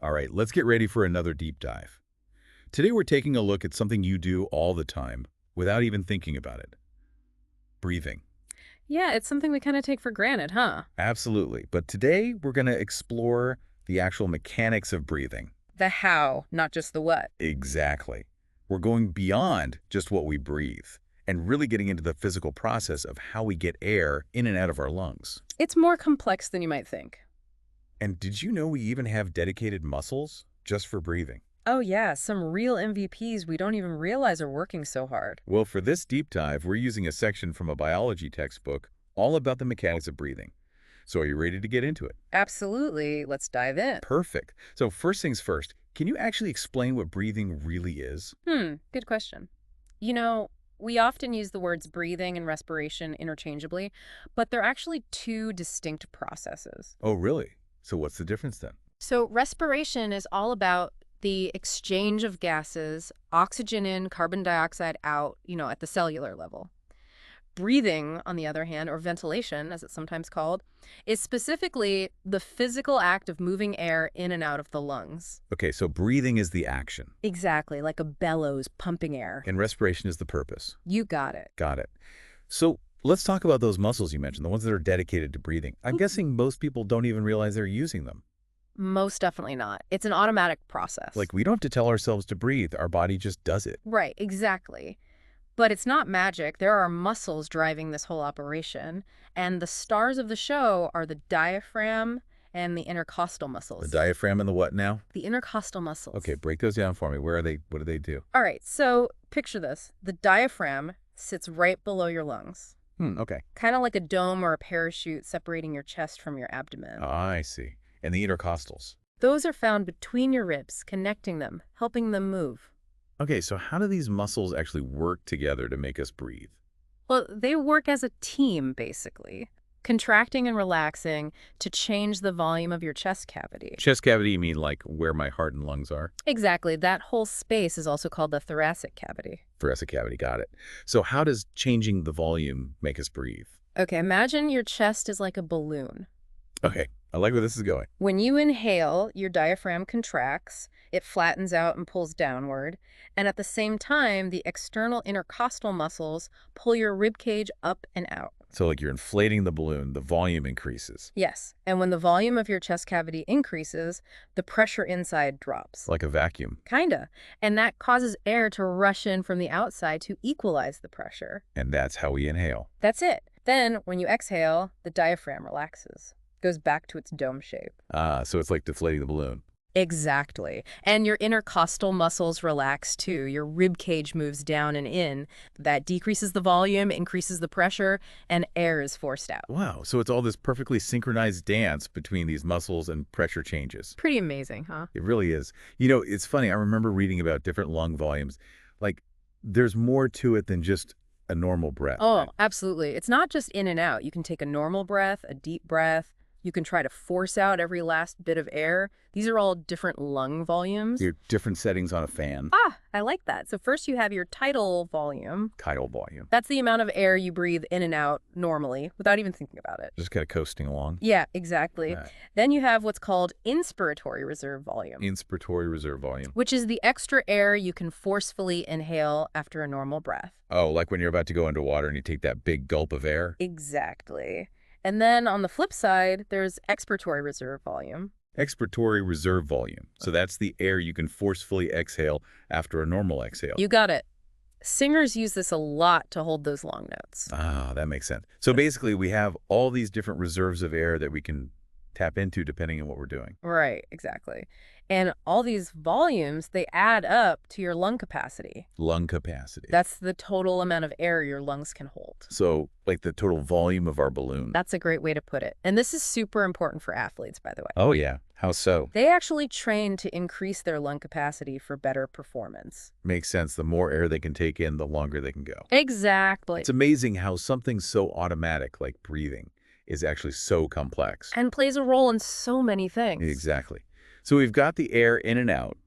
All right, let's get ready for another deep dive. Today we're taking a look at something you do all the time without even thinking about it. Breathing. Yeah, it's something we kind of take for granted, huh? Absolutely. But today we're going to explore the actual mechanics of breathing. The how, not just the what. Exactly. We're going beyond just what we breathe and really getting into the physical process of how we get air in and out of our lungs. It's more complex than you might think. And did you know we even have dedicated muscles just for breathing? Oh yeah, some real MVPs we don't even realize are working so hard. Well, for this deep dive, we're using a section from a biology textbook all about the mechanics of breathing. So are you ready to get into it? Absolutely. Let's dive in. Perfect. So first things first, can you actually explain what breathing really is? Good question. You know, we often use the words breathing and respiration interchangeably, but they're actually two distinct processes. Oh, really? So what's the difference then? So respiration is all about the exchange of gases, oxygen in, carbon dioxide out, at the cellular level. Breathing, on the other hand, or ventilation, as it's sometimes called, is specifically the physical act of moving air in and out of the lungs. Okay, so breathing is the action, Exactly, like a bellows pumping air. and respiration is the purpose. You got it. Got it. So let's talk about those muscles you mentioned, the ones that are dedicated to breathing. I'm guessing most people don't even realize they're using them. Most definitely not. It's an automatic process. Like, we don't have to tell ourselves to breathe. Our body just does it. Right, exactly. But it's not magic. There are muscles driving this whole operation. And the stars of the show are the diaphragm and the intercostal The muscles. diaphragm and the what now? The intercostal muscles. Okay, break those down for me. Where are they? What do they do? All right, so picture this. The diaphragm sits right below your lungs, Okay. kind of like a dome or a parachute separating your chest from your abdomen. I see. And the intercostals. Those are found between your ribs, connecting them, helping them move. Okay, so how do these muscles actually work together to make us breathe? Well, they work as a team, basically, contracting and relaxing to change the volume of your chest cavity. Chest cavity, you mean like where my heart and lungs are? Exactly. That whole space is also called the thoracic cavity. Thoracic cavity, got it. So how does changing the volume make us breathe? Okay, imagine your chest is like a balloon. Okay, I like where this is going. When you inhale, your diaphragm contracts, it flattens out and pulls downward, and at the same time, the external intercostal muscles pull your rib cage up and out. So like you're inflating the balloon, the volume increases, Yes, and when the volume of your chest cavity increases, the pressure inside drops. like a vacuum. Kinda. And that causes air to rush in from the outside to equalize the pressure. And that's how we inhale. That's it. Then, when you exhale, the diaphragm relaxes, goes back to its dome shape. So it's like deflating the balloon. Exactly. And your intercostal muscles relax too. Your rib cage moves down and in. That decreases the volume, increases the pressure, and air is forced out. Wow, so it's all this perfectly synchronized dance between these muscles and pressure changes. Pretty amazing, huh? It really is. You know, it's funny. I remember reading about different lung volumes. Like, there's more to it than just a normal breath. Oh, absolutely. It's not just in and out. You can take a normal breath, a deep breath. You can try to force out every last bit of air. These are all different lung volumes. Your different settings on a fan. I like that. So first you have your tidal volume. Tidal volume. That's the amount of air you breathe in and out normally without even thinking about it. Just kind of coasting along. Yeah, exactly. Right. Then you have what's called inspiratory reserve volume, Inspiratory reserve volume. which is the extra air you can forcefully inhale after a normal breath. Oh, like when you're about to go underwater and you take that big gulp of air? Exactly. And then on the flip side, there's expiratory reserve volume. Expiratory reserve volume. So that's the air you can forcefully exhale after a normal exhale. You got it. Singers use this a lot to hold those long notes. Ah, that makes sense. So basically, we have all these different reserves of air that we can tap into depending on what we're doing. Right, exactly. And all these volumes, they add up to your lung capacity. Lung capacity. That's the total amount of air your lungs can hold. So like the total volume of our balloon. That's a great way to put it. And this is super important for athletes, by the way. Oh, yeah. How so? They actually train to increase their lung capacity for better performance. Makes sense. The more air they can take in, the longer they can go. Exactly. It's amazing how something so automatic like breathing is actually so complex. And plays a role in so many things. Exactly. So we've got the air in and out,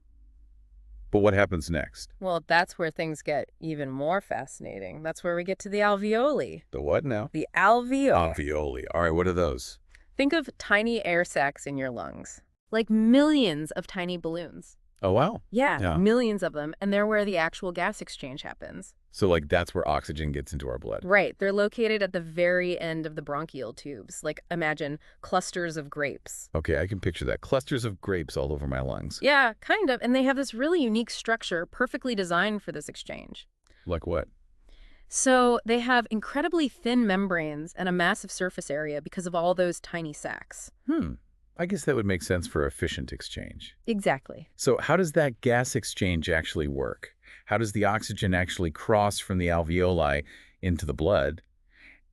but what happens next? Well, that's where things get even more fascinating. That's where we get to the alveoli. The what now? The alveoli. Alveoli. All right, what are those? Think of tiny air sacs in your lungs. Like millions of tiny balloons. Oh, wow. Yeah, Yeah. millions of them, and they're where the actual gas exchange happens. So, like, that's where oxygen gets into our blood. Right, they're located at the very end of the bronchial tubes. Like, imagine clusters of grapes. Okay, I can picture that. Clusters of grapes all over my lungs. Yeah, kind of, and they have this really unique structure perfectly designed for this exchange. Like what? So they have incredibly thin membranes and a massive surface area because of all those tiny sacs. I guess that would make sense for efficient exchange. Exactly. So how does that gas exchange actually work? How does the oxygen actually cross from the alveoli into the blood?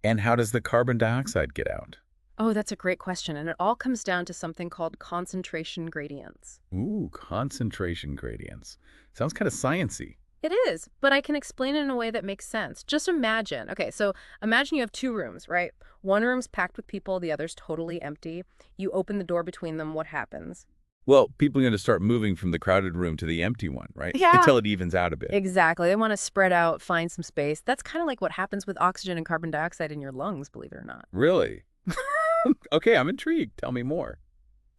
And how does the carbon dioxide get out? Oh, that's a great question, and it all comes down to something called concentration gradients. Ooh, concentration gradients. Sounds kind of sciencey. It is, but I can explain it in a way that makes sense. Just imagine. Okay, so imagine you have two rooms, right? One room's packed with people, the other's totally empty. You open the door between them, what happens? Well, people are going to start moving from the crowded room to the empty one, right? Yeah. Until it evens out a bit. Exactly. They want to spread out, find some space. That's kind of like what happens with oxygen and carbon dioxide in your lungs, believe it or not. Really? Okay, I'm intrigued. Tell me more.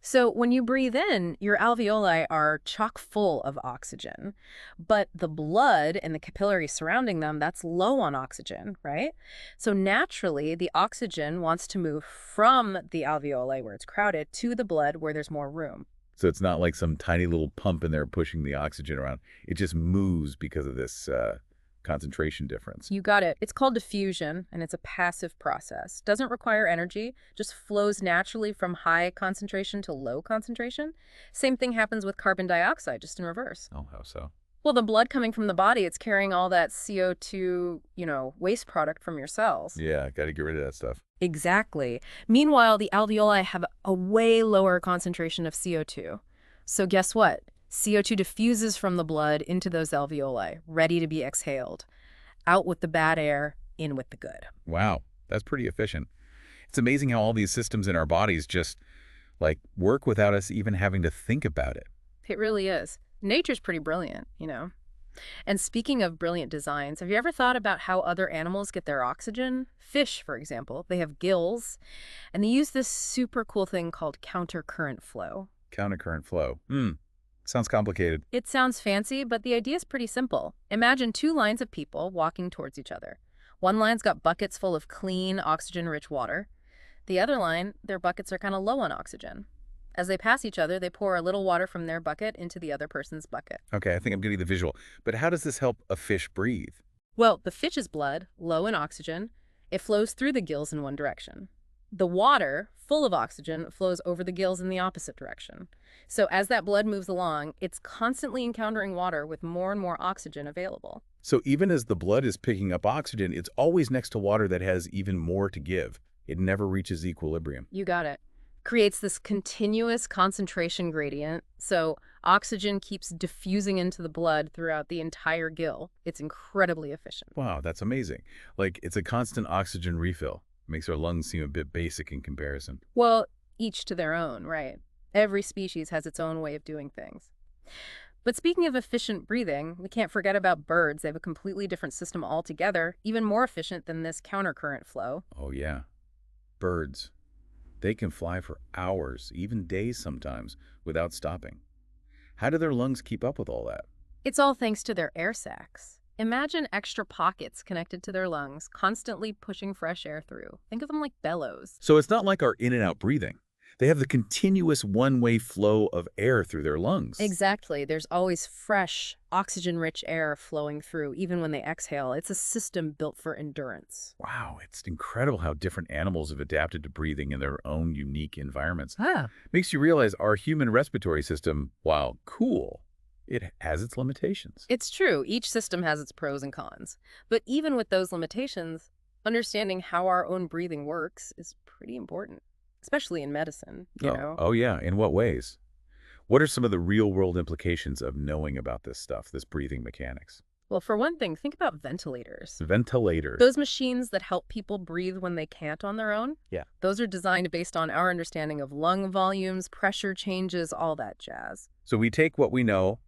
So when you breathe in, your alveoli are chock full of oxygen, but the blood and the capillaries surrounding them, that's low on oxygen, right? So naturally, the oxygen wants to move from the alveoli where it's crowded to the blood where there's more room. So it's not like some tiny little pump in there pushing the oxygen around. It just moves because of this concentration difference. You got it. It's called diffusion, and it's a passive process. Doesn't require energy, just flows naturally from high concentration to low concentration. Same thing happens with carbon dioxide, just in reverse. Oh, how so? Well, the blood coming from the body, it's carrying all that CO2, waste product from your cells. Yeah, got to get rid of that stuff. Exactly. Meanwhile, the alveoli have a way lower concentration of CO2. So guess what? CO2 diffuses from the blood into those alveoli, ready to be exhaled. Out with the bad air, in with the good. Wow, that's pretty efficient. It's amazing how all these systems in our bodies just, like, work without us even having to think about it. It really is. Nature's pretty brilliant. And speaking of brilliant designs, have you ever thought about how other animals get their oxygen? Fish, for example, they have gills, and they use this super cool thing called countercurrent flow. Countercurrent flow. Sounds complicated. It sounds fancy, but the idea is pretty simple. Imagine two lines of people walking towards each other. One line's got buckets full of clean, oxygen-rich water. The other line, their buckets are kind of low on oxygen. As they pass each other, they pour a little water from their bucket into the other person's bucket. Okay, I think I'm getting the visual. But how does this help a fish breathe? Well, the fish's blood, low in oxygen, it flows through the gills in one direction. The water, full of oxygen, flows over the gills in the opposite direction. So as that blood moves along, it's constantly encountering water with more and more oxygen available. So even as the blood is picking up oxygen, it's always next to water that has even more to give. It never reaches equilibrium. You got it. Creates this continuous concentration gradient, so oxygen keeps diffusing into the blood throughout the entire gill. It's incredibly efficient. Wow, that's amazing. Like, it's a constant oxygen refill. Makes our lungs seem a bit basic in comparison. Well, each to their own, right? Every species has its own way of doing things. But speaking of efficient breathing, we can't forget about birds. They have a completely different system altogether, even more efficient than this countercurrent flow. Oh, yeah. Birds. They can fly for hours, even days sometimes, without stopping. How do their lungs keep up with all that? It's all thanks to their air sacs. Imagine extra pockets connected to their lungs, constantly pushing fresh air through. Think of them like bellows. So it's not like our in and out breathing. They have the continuous one-way flow of air through their lungs. Exactly. There's always fresh, oxygen-rich air flowing through, even when they exhale. It's a system built for endurance. Wow, it's incredible how different animals have adapted to breathing in their own unique environments. Ah. Makes you realize our human respiratory system, while cool, it has its limitations. It's true. Each system has its pros and cons. But even with those limitations, understanding how our own breathing works is pretty important, especially in medicine, you know? Oh, yeah. In what ways? What are some of the real-world implications of knowing about this stuff, this breathing mechanics? Well, for one thing, think about ventilators. Ventilators. Those machines that help people breathe when they can't on their own? Yeah. Those are designed based on our understanding of lung volumes, pressure changes, all that jazz. So we take what we know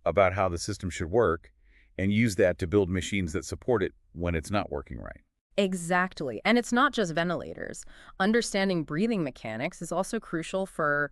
about how the system should work and use that to build machines that support it when it's not working right. Exactly. And it's not just ventilators. Understanding breathing mechanics is also crucial for,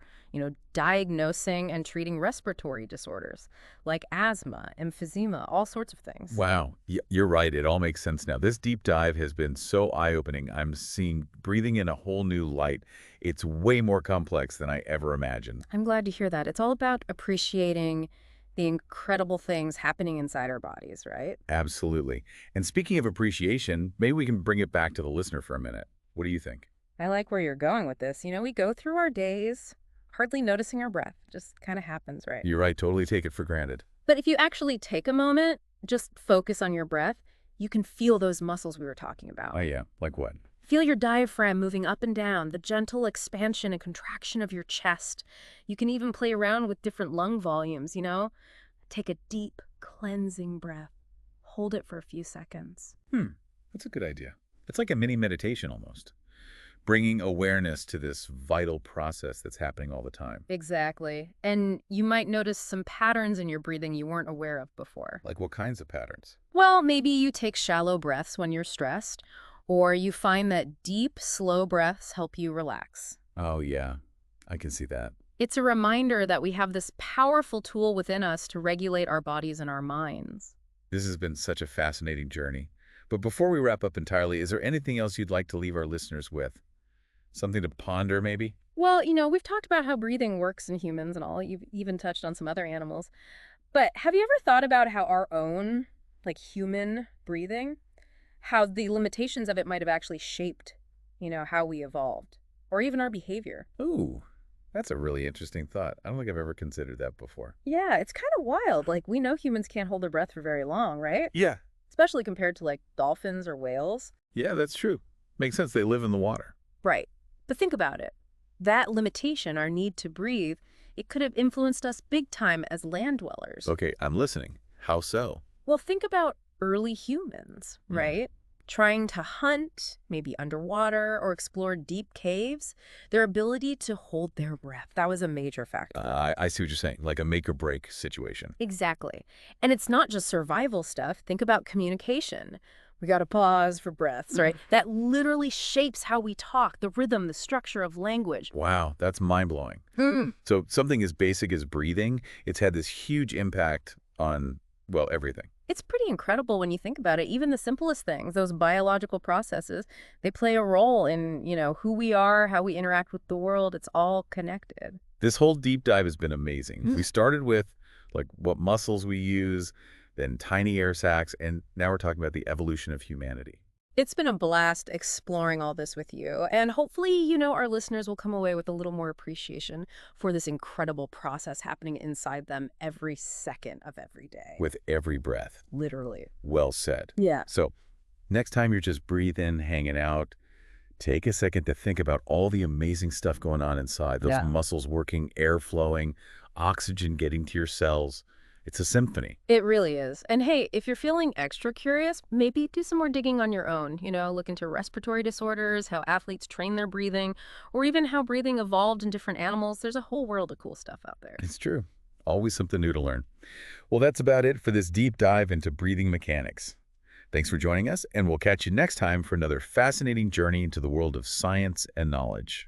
diagnosing and treating respiratory disorders like asthma, emphysema, all sorts of things. Wow, you're right. It all makes sense now. This deep dive has been so eye-opening. I'm seeing breathing in a whole new light. It's way more complex than I ever imagined. I'm glad to hear that. It's all about appreciating the incredible things happening inside our bodies, right? Absolutely. And speaking of appreciation, maybe we can bring it back to the listener for a minute. What do you think? I like where you're going with this. We go through our days hardly noticing our breath. Just kind of happens, right? You're right. Totally take it for granted. But if you actually take a moment, just focus on your breath, you can feel those muscles we were talking Oh, about. yeah. Like what? Feel your diaphragm moving up and down, the gentle expansion and contraction of your chest. You can even play around with different lung volumes. Take a deep, cleansing breath. Hold it for a few seconds. That's a good idea. It's like a mini meditation almost, bringing awareness to this vital process that's happening all the time. Exactly. And you might notice some patterns in your breathing you weren't aware of before. Like what kinds of patterns? Well, maybe you take shallow breaths when you're stressed, or you find that deep, slow breaths help you relax. Oh, yeah. I can see that. It's a reminder that we have this powerful tool within us to regulate our bodies and our minds. This has been such a fascinating journey. But before we wrap up entirely, is there anything else you'd like to leave our listeners with? Something to ponder, maybe? Well, we've talked about how breathing works in humans and all. You've even touched on some other animals. But have you ever thought about how our own, like human breathing, how the limitations of it might have actually shaped, how we evolved, or even our behavior? Ooh, that's a really interesting thought. I don't think I've ever considered that before. Yeah, it's kind of wild. Like, we know humans can't hold their breath for very long, right? Yeah. Especially compared to, like, dolphins or whales. Yeah, that's true. Makes sense. They live in the water. Right. But think about it. That limitation, our need to breathe, it could have influenced us big time as land dwellers. Okay, I'm listening. How so? Well, think about early humans, right? Trying to hunt, maybe underwater, or explore deep caves. Their ability to hold their breath, that was a major factor. I see what you're saying, like a make or break situation. Exactly. And it's not just survival stuff. Think about communication. We got to pause for breaths, right? That literally shapes how we talk, the rhythm, the structure of language. Wow, that's mind-blowing. So something as basic as breathing, it's had this huge impact on, well, everything. It's pretty incredible when you think about it. Even the simplest things, those biological processes, they play a role in, who we are, how we interact with the world. It's all connected. This whole deep dive has been amazing. We started with like what muscles we use, then tiny air sacs, and now we're talking about the evolution of humanity. It's been a blast exploring all this with you. And hopefully, our listeners will come away with a little more appreciation for this incredible process happening inside them every second of every day. With every breath. Literally. Well said. Yeah. So next time you're just breathing, hanging out, take a second to think about all the amazing stuff going on inside. Those muscles working, air flowing, oxygen getting to your cells. It's a symphony. It really is. And hey, if you're feeling extra curious, maybe do some more digging on your own. Look into respiratory disorders, how athletes train their breathing, or even how breathing evolved in different animals. There's a whole world of cool stuff out there. It's true. Always something new to learn. Well, that's about it for this deep dive into breathing mechanics. Thanks for joining us, and we'll catch you next time for another fascinating journey into the world of science and knowledge.